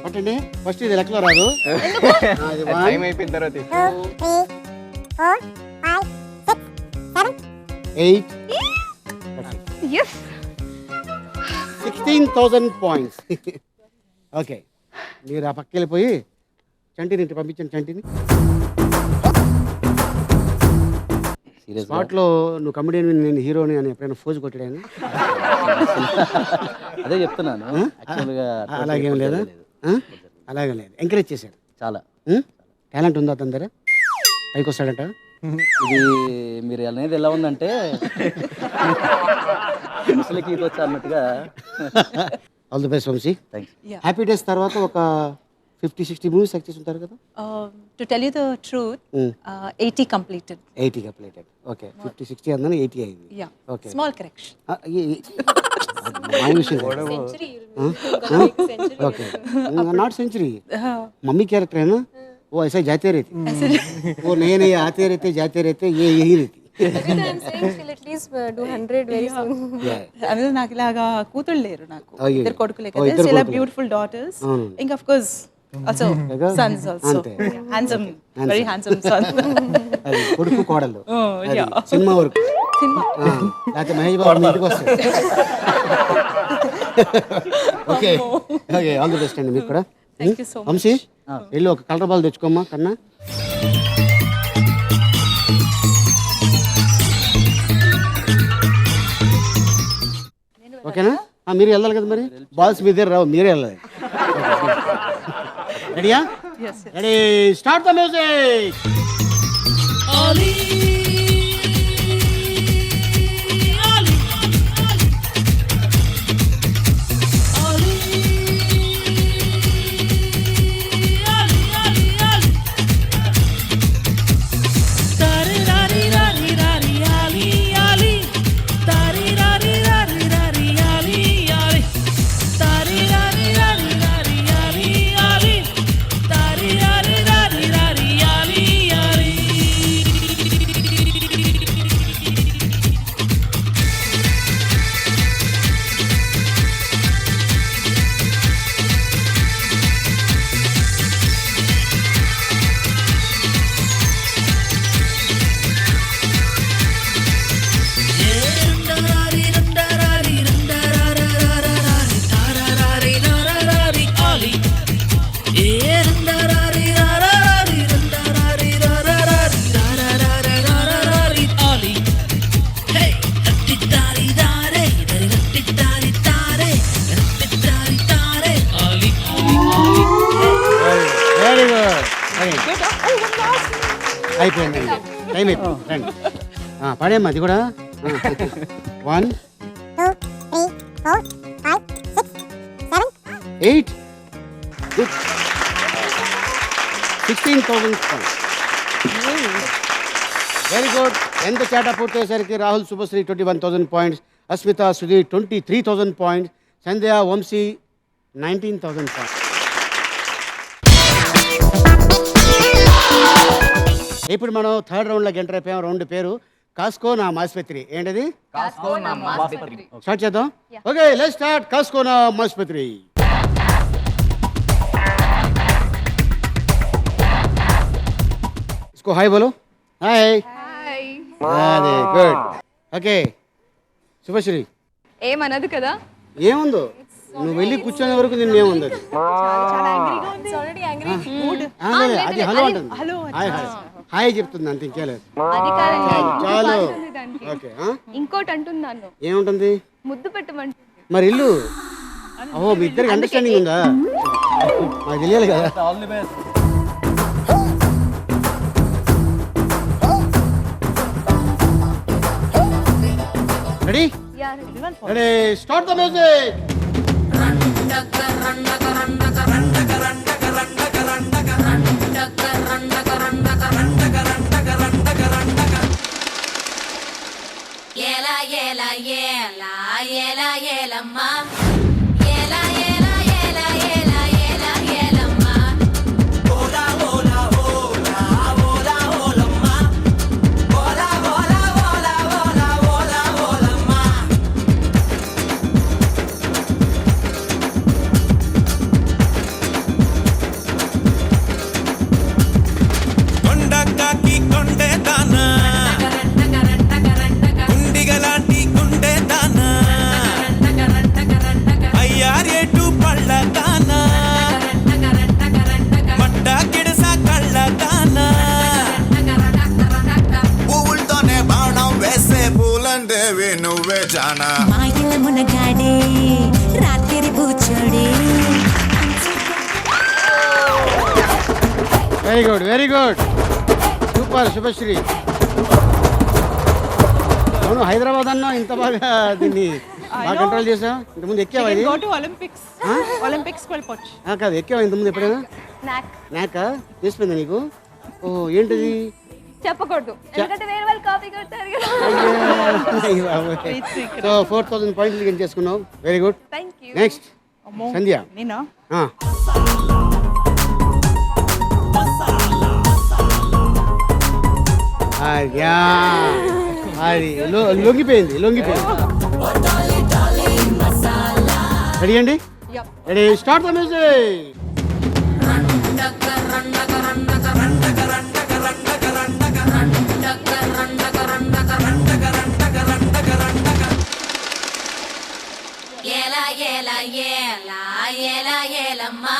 పట్టండి ఫస్ట్ ఇది లెక్కలో రాదు అది టైం అయిపోయిన తర్వాత 1, 2, 3, 4, 5, 6, 7, 8 ఎస్ 16,000 పాయింట్స్. ఓకే మీరు ఆ పక్క వెళ్ళిపోయి చంటిని ఇంటి పంపించండి. చంటిని సీరియస్ స్పాట్లో నువ్వు కమెడియన్ నేను హీరోని అని ఎప్పుడైనా ఫోజు కొట్టాను. అదే చెప్తున్నాను యాక్చువల్గా అలాగేం లేదా? అలాగే లేదు, ఎంకరేజ్ చేశాడు. చాలా టాలెంట్ ఉందా అతని దగ్గర? పైకి వస్తాడంట. ఇది మీరు అనేది ఎలా ఉందంటే ముసలికి ఇది వచ్చా అన్నట్టుగా. All the best Vamsi. Thanks. Happy Days తర్వాత ఒక 50-60 మూవీస్ యాక్ట్ చేసి ఉంటారు కదా? To tell you the truth 80 completed. 80 completed. Okay 50-60 అందని 80 అయింది. Yeah okay small correction. Okay not century. Mummy character है ना वो ऐसा जाते रहते, वो नए नए आते रहते जाते रहते, ये यही रहती. I'm saying she'll at least do 100 very soon. అందులో నాకు ఇలాగా కూతుళ్ళు లేరు, నాకు అయ్యో. ఇద్దరు కొడుకులే ఓ, కదా. ఇద్దరు ఇలా కొడుకులే. Beautiful daughters. అవును. ఇంకా of course also sons also అంతే. Handsome, very handsome son. అది కొడుకు కోడలు అది yeah. సినిమా వరకు. లేకపోతే మహేష్ బాబు మీ ఇంటికి వస్తాడు. Okay okay all the best అండి మీకు కూడా. Thank you so much. Vamsi వెళ్ళి ఒక కలర్ బాల్ తెచ్చుకోమ్మా కన్నా. ఓకేనా? మీరు వెళ్ళాలి కదా మరి, బాల్స్ మీ దగ్గర రావు, మీరే వెళ్ళాలి. రెడీయా? Ready start the music. Very good. అయిపోయింది టైం అయిపోయింది. రండి పడేమ్మా అది కూడా. 1, 2, 3, 4, 5, 6, 7, 8 గుడ్ 16,000 points. Very good. ఎంత చేట పూర్తయ్యేసరికి Rahul Subhashree 21,000 points, Asmita Sudheer 23,000 points, Sandhya Vamsi 19,000 points. ఇప్పుడు మనం థర్డ్ రౌండ్లోకి ఎంటర్ అయిపోయాం. రౌండ్ పేరు కాస్కో నా మాస్పత్రి. ఏంటది? స్టార్ట్ చేద్దాం. Okay let's start. కాస్కో నా మాస్పత్రి. इसको हाय बोलो. Hi. Very good. Okay Subhashree ఏమనదు కదా. ఏముందో నువ్వు వెళ్ళి కూర్చునే వరకు నిన్ను ఏముంది అది. చాలా యాంగ్రీగా ఉంది. It's already angry mood. అది హలో అంటుంది. హలో హాయ్ హాయ్ హాయ్ చెప్తుంది అంతే, ఇంకేలేదు. అది కాదండి, చాలు. ఉంది దానికి. ఓకే ఇంకోటి అంటున్నాను, ఏముంటుంది ముద్దు పెట్టమంటుంది. మరి ఇల్లు. ఓహో మీ ఇద్దరికి అండర్స్టాండింగ్ ఉందా? నాకు తెలియాలి కదా. All the best. Ready ready start the music. ఏలా ఏలా ఏలా ఏలా ఏలమ్మా జానా మాయల మునగాడే రాత్రి కూర్చోడే very good very good super Subhashree. అవును హైదరాబాద్ అన్నా ఇంత బాగా దీన్ని బాగా కంట్రోల్ చేసావు. ఇంతకుముందు ఎక్కావా ఇది? ఒలింపిక్స్ వెళ్ళిపోవచ్చు. కాదు ఎక్కావా ఇంతకుముందు ఎప్పుడైనా? నాకా చేసిపోయిందా నీకు? ఓ ఏంటిది చెప్పకూడదు ఎందుకంటే వేరే వాళ్ళు కాపీ కొడతారు కదా. సో 4000 పాయింట్లు గెయిన్ చేసుకున్నావు. Very good. Thank you. Next Sandhya. నేనా? అది లొంగిపోయింది. రెడీ అండి? Ready start the music. ఏలా ఏలా ఏలా ఏలా ఏలమ్మా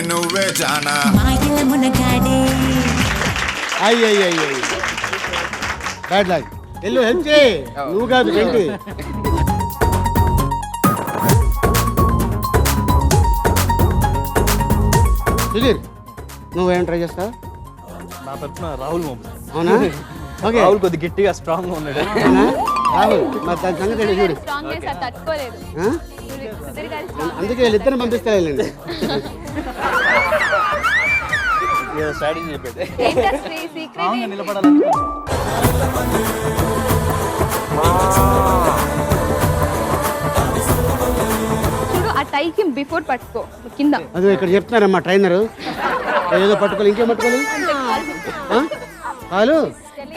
నువ్వే జానా మాయల మునగాడే. అయ్యయ్యో బ్యాడ్ లక్. ఎల్లు హెల్ప్ చేయి. నువ్వు కాదు ఏంటి? సుధీర్ నువ్వేం ట్రై చేస్తావు? నా తరఫున రాహుల్ మొబైల్. అవునా? ఓకే. రాహుల్ కొద్ది గట్టిగా స్ట్రాంగ్ గా ఉన్నాడు. అవునా? రాహుల్ మరి దాని సంగతి ఏంటి చూడు. స్ట్రాంగ్ చేసి తట్టుకోలేదు. అందుకే వీళ్ళిద్దరిని పంపిస్తా వెళ్ళండి. స్ట్రాటజీ చెప్పేది సీక్రెట్ నిలబడాలని. చూడు ఆ టైకి బిఫోర్ పట్టుకో కింద. అదే ఇక్కడ చెప్తున్నారమ్మా ట్రైనరు ఏదో పట్టుకోవాలి. ఇంకేం పట్టుకోవాలి? కాలు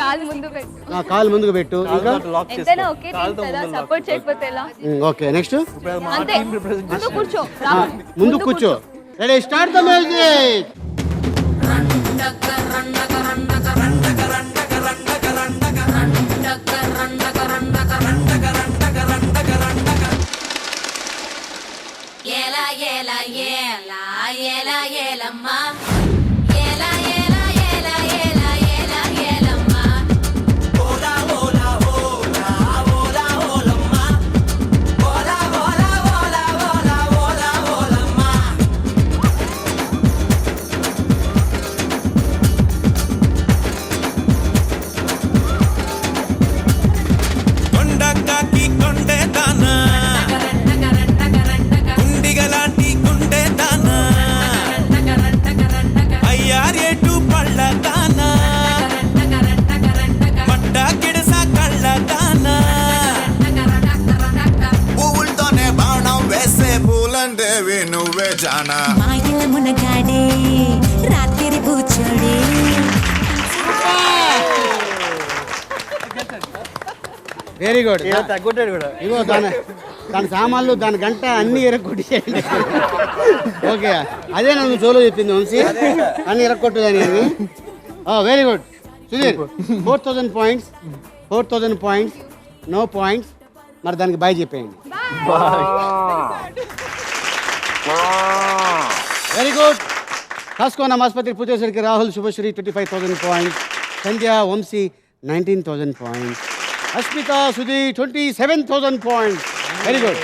కాలు ముందు పెట్టు. కాలు ముందుకు పెట్టు. ఇంకా ఎంతైనా ఓకే కదా సపోర్ట్ చేయకపోతే ఎలా? ఓకే నెక్స్ట్ అంతే ముందు కూర్చో. ముందు కూర్చో. Ready start the music. ఏలా ఏలా ఏలా ఏలా ఏలమ్మా నువ్వే జానా మాయల మునగాడే రాత్రి కూర్చోడే. Very good. తగ్గొట్టాడు కూడా. ఇగో దాని సామాన్లు దాని గంట అన్ని ఎరగొట్టేయండి. ఓకే అదే నన్ను జోలో చెప్పింది వంశీ. అన్ని ఎరగొట్టుదని అని. Very good Sudheer. 4000 points. 4000 points. No points. మరి దానికి బాయ్ చెప్పేయండి. Very good. కాస్కో నమాస్పత్రి పూజేసరికి Rahul Subhashree 25,000 points. Sandhya Vamsi 19,000 points. Asmita Sudhee 27,000 points. Very good.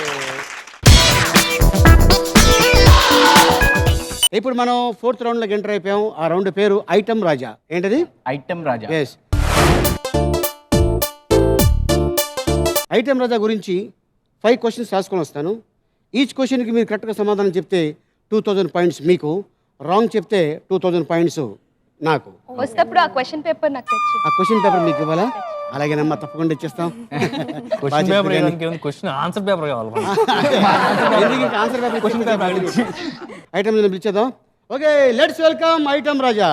ఇప్పుడు మనం 4th రౌండ్లోకి ఎంటర్ అయిపోయాం. ఆ రౌండ్ పేరు ఐటమ్ రాజా. ఏంటది? ఐటమ్ రాజా. ఎస్. ఐటమ్ రాజా గురించి 5 క్వశ్చన్స్ రాసుకొని వస్తాను. ఈచ్ క్వశ్చన్కి మీరు కరెక్ట్గా సమాధానం చెప్తే 2000 పాయింట్స్ మీకు, రాంగ్ చెప్తే 2000 పాయింట్స్ నాకు. వస్తప్పుడు ఆ క్వశ్చన్ పేపర్ నాకు తెచ్చి. ఆ క్వశ్చన్ పేపర్ మీకు ఇవ్వాలా? అలాగేనమ్మా, తప్పకుండా ఇచ్చేస్తాం. Question paper question answer paper కావాలి. క్వశ్చన్ పేపర్ ఐటమ్ పిలిచేద్దాం. Okay, let's welcome item Raja.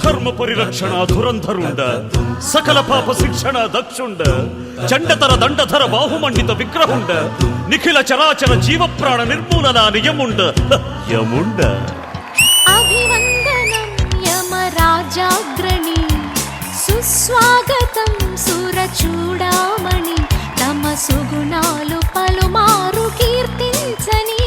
ధర్మ పరిరక్షణ ధురంధరుండ, సకల పాప శిక్షణ దక్షుండ, చండతర దండధర బాహుమండిత విగ్రహుండ, నిఖిల చరాచర జీవప్రాణ నిర్మూలన నియముండ యముండ. అభివందనం యమరాజాగ్రణి, సుస్వాగతం సురచూడామణి, తమ సుగుణాలు పలుమారు కీర్తించని.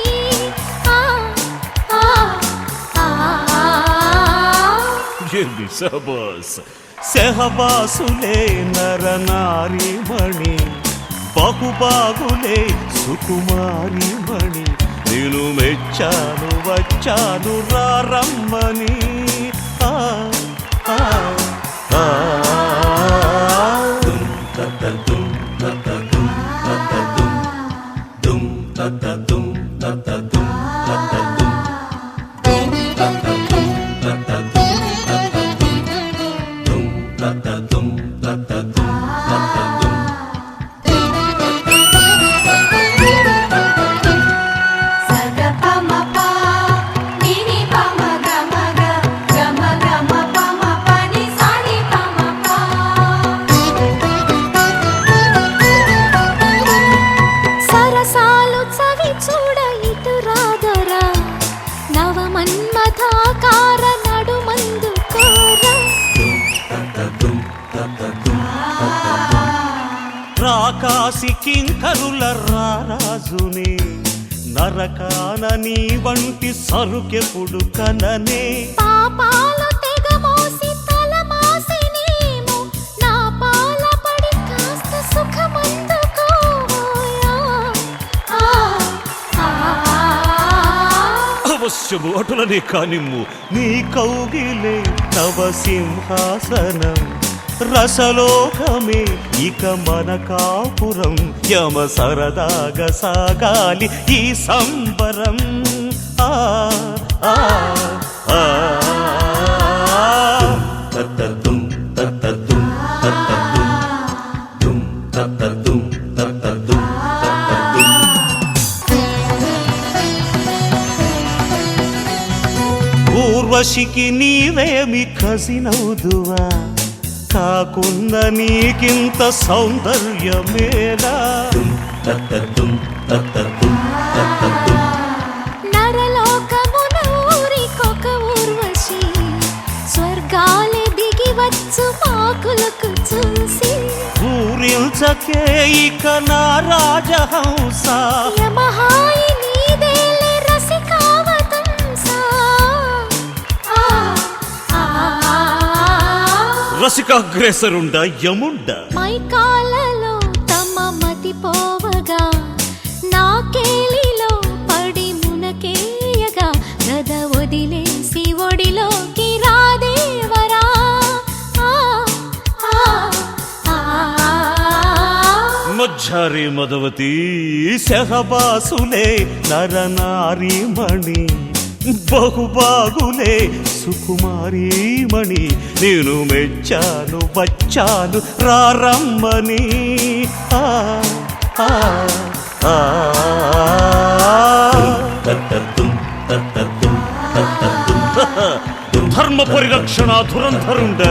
సబస్ సెహబాసులే నరనారి మణి, బహుబాగులే సుకుమారి మణి, నేను మెచ్చాను వచ్చాను రమ్మని. సరసాలు చవి చూడ ఇటు రాదరా, నవమన్మథాకార నడుమందు కోర. రాకాసి కింకరుల రారాజుని, నరకాన నీ వంటి సరుకెప్పుడు కననే. పాపాలు తెగ మోసి తల మాసినేమో, నా పాల పడి కాస్త సుఖమందుకోవోయా. అవశ్యము అటులనే కానిమ్ము, నీ కౌగిలే తవ సింహాసనం, రసలోకమే ఇక మన కాపురం, యమ సరదాగా సాగాలి ఈ సంబరం. ఆ ఆ ఆ తత్తతుం తత్తతుం తత్తతుం తుం తత్తతుం తత్తతుం తత్తతుం. ఊర్వశికి నీవేమి కసినవుదువా, కాకున్న నీకింత సౌందర్యమేలా. నరలోకమున ఊరికొక ఊర్వశి, స్వర్గాలే దిగి వచ్చు మాకులకు చూసి. ఊరిల్చకే ఇక నా రాజహంస, యమహాయి నీదేలే రసికావతంస. రసికాగ్రేసరుండ యముండ. మైకాలలో తమ మతి పోవగా, నా కేలిలో పడి మునకేయగా, గద వదిలేసి ఒడిలోకి రాదేవరా. మజ్జారి మదవతి సెహబాసులే నరనారి మణి, బహుబాగులే సుకుమారి మణి, నేను మెచ్చాను వచ్చాను రమ్మని. ఆ ఆ ఆ తత్తతుం తత్తతుం తత్తతుం. ధర్మ పరిరక్షణ ధురంధరుండ,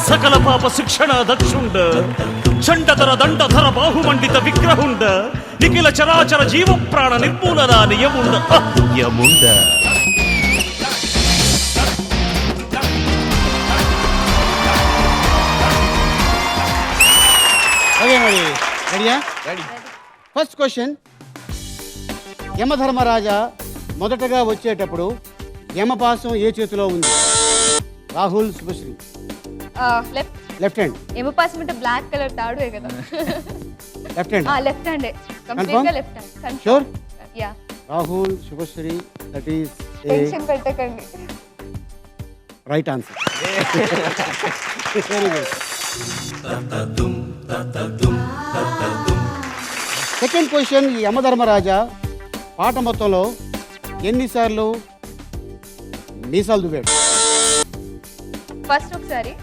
సకల పాప శిక్షణ దక్షుండ, చండతర దండధర బాహుమండిత విగ్రహుండ, నిఖిల చరాచర జీవప్రాణ నిర్మూలన నియముండ యముండ. ఓకే మరి రెడీయా? ఫస్ట్ క్వశ్చన్, యమధర్మరాజా మొదటగా వచ్చేటప్పుడు యమపాసం ఏ చేతిలో ఉంది? Rahul, Subhashree. Left left hand. యమపాసం అంటే బ్లాక్ కలర్ తాడువే కదా. Left hand. Left hand complete గా left hand. Sure? Yeah. Rahul, Subhashree, that is tension పెట్టకండి. Right answer. Very good. So second question, ఈ యమధర్మరాజా పాట మొత్తంలో ఎన్నిసార్లు మీసాలు దువ్వాడు? ఫస్ట్ ఒకసారి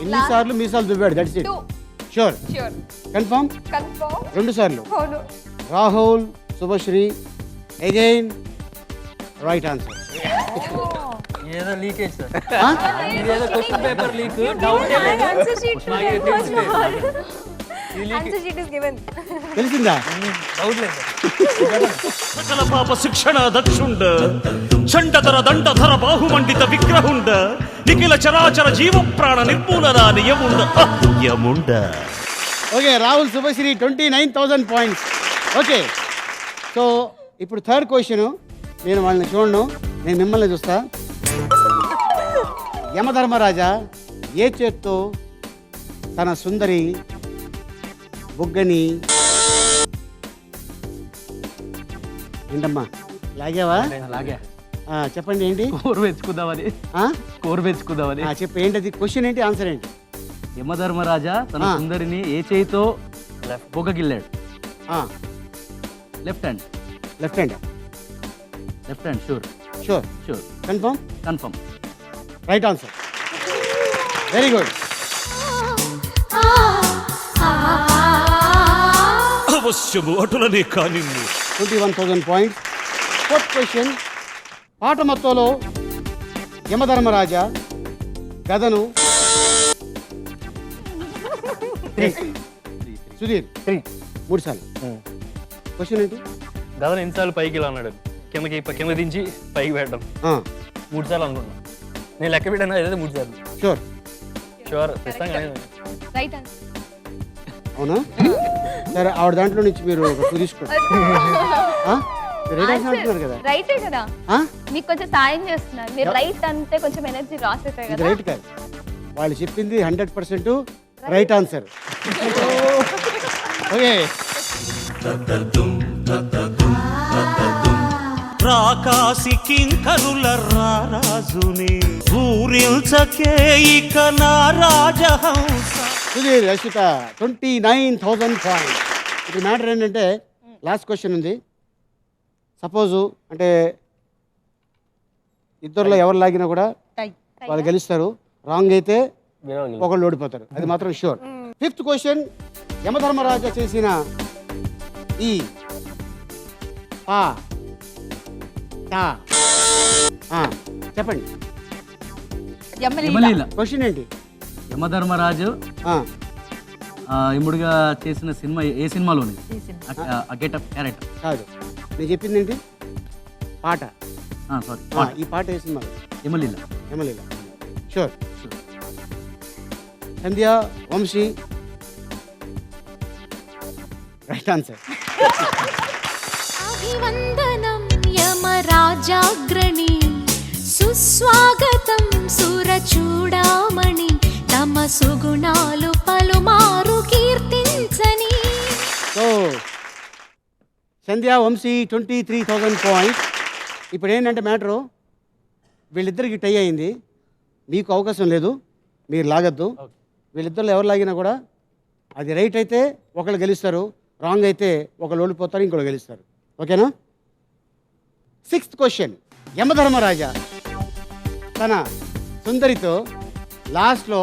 ఎన్నిసార్లు మీసాలు దువ్వాడు? That's it. Sure? Sure confirm? Confirm 2 సార్లు. అవును. Rahul, Subhashree, again right answer. ఏదో లీకేజ్ సార్, ఇదేదో question paper leak, doubt Answer sheet is given. తెలిసిందా? డౌట్ లేదు సకల పాప శిక్షణ దక్షుండ చండధర దండధర బాహుమండిత విగ్రహుండ నిఖిల చరాచర జీవ ప్రాణ నిర్మూలన నియముండ యముండ. Okay, Rahul, Subhashree 29,000 points. Okay, so ఇప్పుడు థర్డ్ క్వశ్చన్. నేను వాళ్ళని చూడను, నేను మిమ్మల్ని చూస్తా. యమధర్మరాజా ఏ చేత్తో తన సుందరి బుగ్గని ఏంటమ్మా లాగావా? అలాగే చెప్పండి ఏంటి? స్కోర్ పెంచుకుందామని. స్కోర్ పెంచుకుందామని. చెప్పు ఏంటది? క్వశ్చన్ ఏంటి? ఆన్సర్ ఏంటి? యమధర్మరాజా తన సుందరిని ఏ చేయితో బొగ్గగిల్లాడు? Left hand. Left hand. Left hand. Sure? Sure. Sure. Confirm? Confirm. Right answer. Very good. అవశ్యము అటులనే కాని 21,000 పాయింట్స్. ఫోర్త్ క్వశ్చన్, పాట మొత్తంలో యమధర్మరాజా గదను సుధీర్ 3 సార్లు. క్వశ్చన్ ఏంటి? గదన ఎన్నిసార్లు పైకి ఇలా అన్నాడు, కింద దించి పైకి పెట్టడం 3 సార్లు అనుకున్నా. నేను లెక్క పెట్టాను, ఏదైతే 3 సార్లు. షూర్? షూర్. Right answer. అవునా? సరే, ఆవిడ దాంట్లో నుంచి మీరు 2 తీసుకోండి. అంటున్నారు కదా, రైటే కదా, మీకు కొంచెం సాయం చేస్తున్నారు. మీరు రైట్ అంటే కొంచెం ఎనర్జీ లాస్ అవుతాయి ఇది కదా. రైట్ కాదు, వాళ్ళు చెప్పింది 100% రైట్ ఆన్సర్. ఓకే, రాకాసి కింకరుల రారాజుని ఊరిల్చకే ఇక నా రాజహంస. సుధీర్, రషిత 29,000 పాయింట్స్. ఇప్పుడు మ్యాటర్ ఏంటంటే లాస్ట్ క్వశ్చన్ ఉంది. సపోజు అంటే ఇద్దరులో ఎవరు లాగినా కూడా వాళ్ళు గెలుస్తారు. రాంగ్ అయితే ఒకళ్ళు ఓడిపోతారు, అది మాత్రం షూర్. ఫిఫ్త్ క్వశ్చన్, యమధర్మరాజా చేసిన ఈ చెప్పండి. క్వశ్చన్ ఏంటి? యమధర్మరాజు ఇముడుగా చేసిన సినిమా ఏ సినిమాలోని? గెటప్ క్యారెక్టర్ కాదు, నేను చెప్పింది ఏంటి? పాట. సారీ, ఈ పాట ఏ సినిమా? యమలీల. యమలీల. షూర్? సంధ్య, వంశీ రైట్ ఆన్సర్. అభివందనం యమరాజాగ్రణి, సుస్వాగతం సురచూడామణి, తమ సుగుణాలు పలుమారు కీర్తించని. సో సంధ్య, వంశీ 23,000 పాయింట్స్. ఇప్పుడు ఏంటంటే మ్యాటరు, వీళ్ళిద్దరికి టై అయింది. మీకు అవకాశం లేదు, మీరు లాగద్దు. వీళ్ళిద్దరిలో ఎవరు లాగినా కూడా అది రైట్ అయితే ఒకళ్ళు గెలుస్తారు, రాంగ్ అయితే ఒకళ్ళు ఓడిపోతారు, ఇంకోళ్ళు గెలుస్తారు. ఓకేనా? సిక్స్త్ క్వశ్చన్, యమధర్మరాజా తన సుందరితో లాస్ట్లో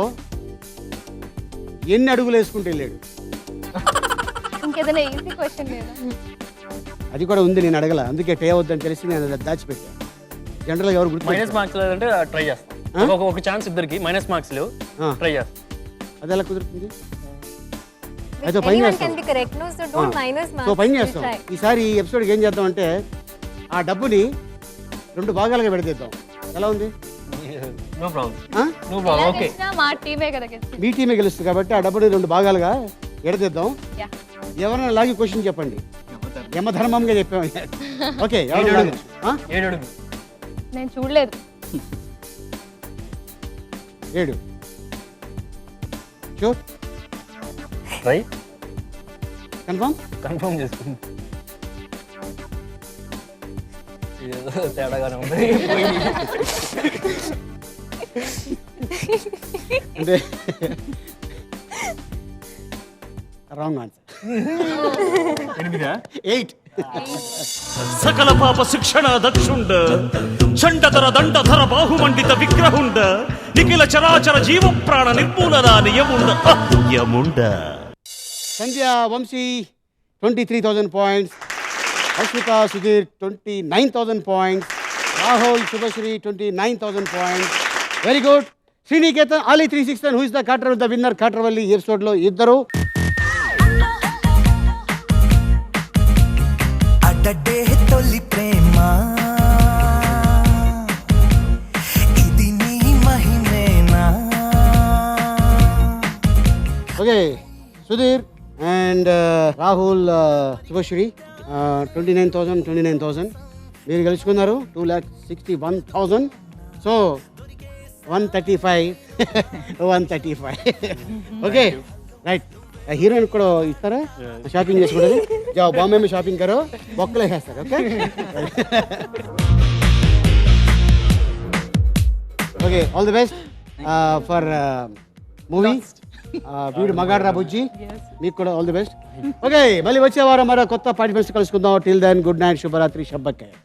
ఎన్ని అడుగులు వేసుకుంటూ వెళ్ళాడు? ఇంకేదైనా ఈజీ క్వశ్చన్ లేదా? అది కూడా ఉంది, నేను అడగల, అందుకే టై అవుద్దని తెలిసి నేను అది దాచిపెట్టాను. జనరల్గా ఎవరు గుర్తు మైనస్ మార్క్స్ లేదంటే ట్రై చేస్తాం. ఒక ఛాన్స్ ఇద్దరికి మైనస్ మార్క్స్ లేవు, ట్రై చేస్తాం. అది ఎలా కుదురుతుంది? అయితే పని చేస్తాం. సో పని చేస్తాం. ఈసారి ఈ ఎపిసోడ్కి ఏం చేద్దాం అంటే ఆ డబ్బుని 2 భాగాలుగా పెడతేద్దాం. ఎలా ఉంది? No problem, no problem. Okay, మా టీమే కదా గెలిచింది. మీ టీమే గెలుస్తుంది కాబట్టి ఆ డబ్బుని 2 భాగాలుగా ఎడతీద్దాం. ఎవరైనా లాగి క్వశ్చన్ చెప్పండి. యమధర్మంగా చెప్పాము. ఓకే, 7 అడుగులు. నేను చూడలేదు. 7 షూర్? ట్రై. కన్ఫర్మ్ చేసుకుంది. తేడాగానే ఉంది అంటే రాంగ్ ఆన్సర్. 8. సకల పాప శిక్షణ దక్షుండ చండధర దండధర బాహుమండిత విగ్రహుండ నిఖిల చరాచర జీవ ప్రాణ నిర్మూలన నియముండ యముండ. Sandhya Vamsi 23,000 points, Ashwitha Sudheer 29,000 points, Rahul Subhashree 29,000 points. Very good. Sriniketan Ali 369 who is the కటర్ ద విన్నర్ కటర్వల్లి ఎపిసోడ్లో ఇద్దరు. అడ్డే తొలి ప్రేమ ఇది నీ మహిమేనా. ఓకే సుధీర్ అండ్ రాహుల్ శుభశ్రీ 29,000 మీరు గెలుచుకున్నారు 2,61,000. So 135 okay right. హీరోయిన్ కూడా ఇస్తారా షాపింగ్ చేసుకోవడం? జాओ बॉम्बे में शॉपिंग करो బొక్కలు వేస్తారు. Okay okay all the best for movie వీడు మగాడ్రా బుజ్జి. మీకు కూడా ఆల్ ది బెస్ట్. ఓకే మళ్ళీ వచ్చే వారం మరో కొత్త పార్టిసిపెంట్స్ కలుసుకుందాం. టిల్ దెన్ గుడ్ నైట్, శుభరాత్రి, షబ్బక్కాయ.